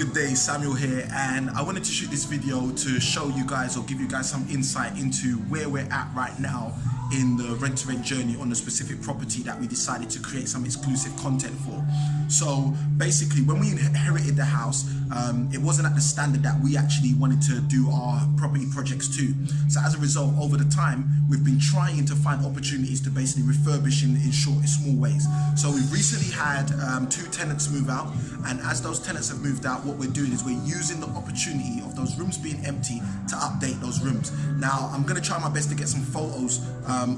Good day, Samuel here, and I wanted to shoot this video to show you guys or give you guys some insight into where we're at right now in the rent-to-rent journey on the specific property that we decided to create some exclusive content for. So basically, when we inherited the house, it wasn't at the standard that we actually wanted to do our property projects to. So as a result, over the time, we've been trying to find opportunities to basically refurbish in small ways. So we've recently had 2 tenants move out, and as those tenants have moved out, what we're doing is we're using the opportunity of those rooms being empty to update those rooms. Now, I'm going to try my best to get some photos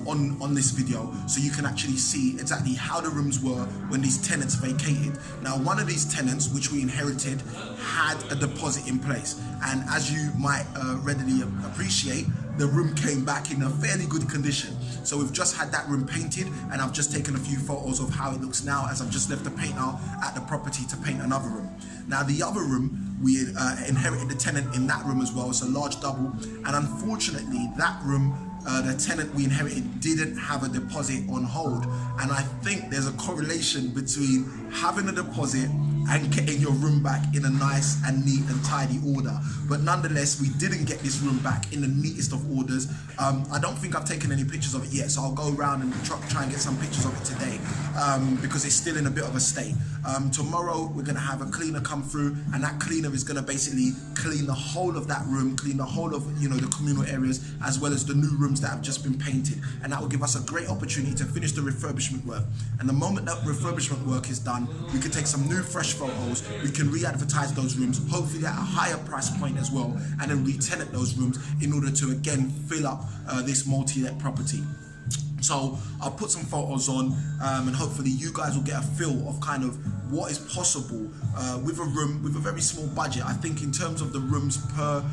on this video so you can actually see exactly how the rooms were when these tenants vacated. Now, one of these tenants, which we inherited, had a deposit in place, and as you might readily appreciate, the room came back in a fairly good condition. So we've just had that room painted, and I've just taken a few photos of how it looks now, as I've just left the painter at the property to paint another room. Now, the other room, we inherited the tenant in that room as well. It's a large double, and unfortunately that room, the tenant we inherited didn't have a deposit on hold, and I think there's a correlation between having a deposit and getting your room back in a nice and neat and tidy order. But nonetheless, we didn't get this room back in the neatest of orders. I don't think I've taken any pictures of it yet, so I'll go around and try and get some pictures of it today, because it's still in a bit of a state. Tomorrow we're going to have a cleaner come through, and that cleaner is going to basically clean the whole of that room, clean the whole of the communal areas, as well as the new rooms that have just been painted, and that will give us a great opportunity to finish the refurbishment work. And the moment that refurbishment work is done, we can take some new fresh photos, we can re-advertise those rooms, hopefully at a higher price point as well, and then re-tenant those rooms in order to again fill up this multi-let property. So I'll put some photos on, and hopefully you guys will get a feel of kind of what is possible with a room with a very small budget. I think in terms of the rooms per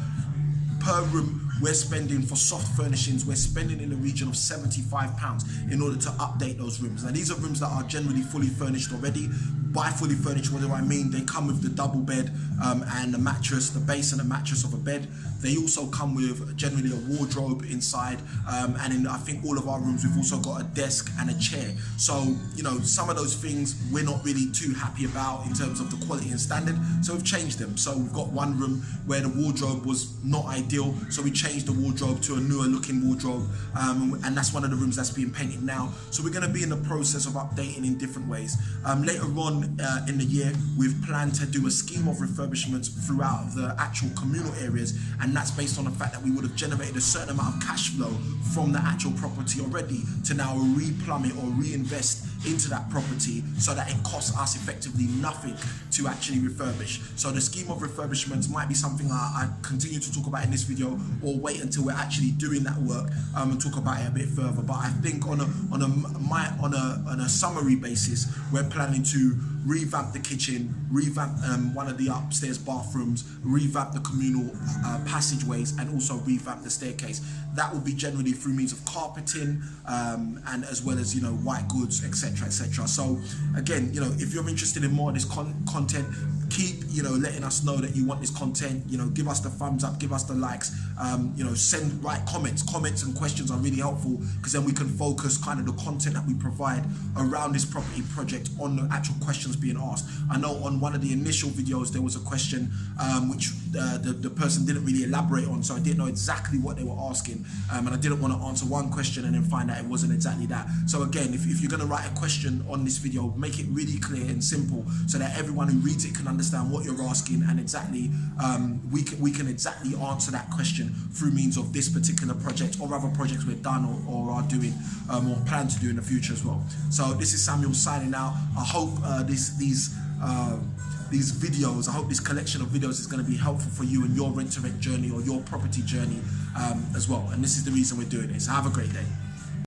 room, we're spending for soft furnishings, we're spending in the region of £75 in order to update those rooms. Now, these are rooms that are generally fully furnished already. By fully furnished, what do I mean? They come with the double bed and the mattress, the base and the mattress of a bed. They also come with generally a wardrobe inside, and in I think all of our rooms we've also got a desk and a chair. So some of those things we're not really too happy about in terms of the quality and standard, so we've changed them. So we've got one room where the wardrobe was not ideal, so we changed the wardrobe to a newer looking wardrobe, and that's one of the rooms that's being painted now. So we're going to be in the process of updating in different ways. Later on in the year, we've planned to do a scheme of refurbishments throughout the actual communal areas, and that's based on the fact that we would have generated a certain amount of cash flow from the actual property already to now replumb it or reinvest into that property so that it costs us effectively nothing to actually refurbish. So the scheme of refurbishments might be something I continue to talk about in this video, or wait until we're actually doing that work and talk about it a bit further. But I think on a summary basis, we're planning to revamp the kitchen, revamp one of the upstairs bathrooms, revamp the communal passageways, and also revamp the staircase. That will be generally through means of carpeting, and as well as white goods, etc, etc. So again, if you're interested in more of this content, keep letting us know that you want this content. Give us the thumbs up, give us the likes, write comments and questions are really helpful, because then we can focus kind of the content that we provide around this property project on the actual questions being asked. I know on one of the initial videos there was a question which the person didn't really elaborate on, so I didn't know exactly what they were asking, and I didn't want to answer one question and then find out it wasn't exactly that. So again, if you're going to write a question on this video, make it really clear and simple so that everyone who reads it can understand what you're asking, and exactly we can exactly answer that question through means of this particular project or other projects we've done or are doing or plan to do in the future as well. So this is Samuel signing out. I hope these videos, I hope this collection of videos is going to be helpful for you in your rent-to-rent journey or your property journey as well. And this is the reason we're doing it. So have a great day.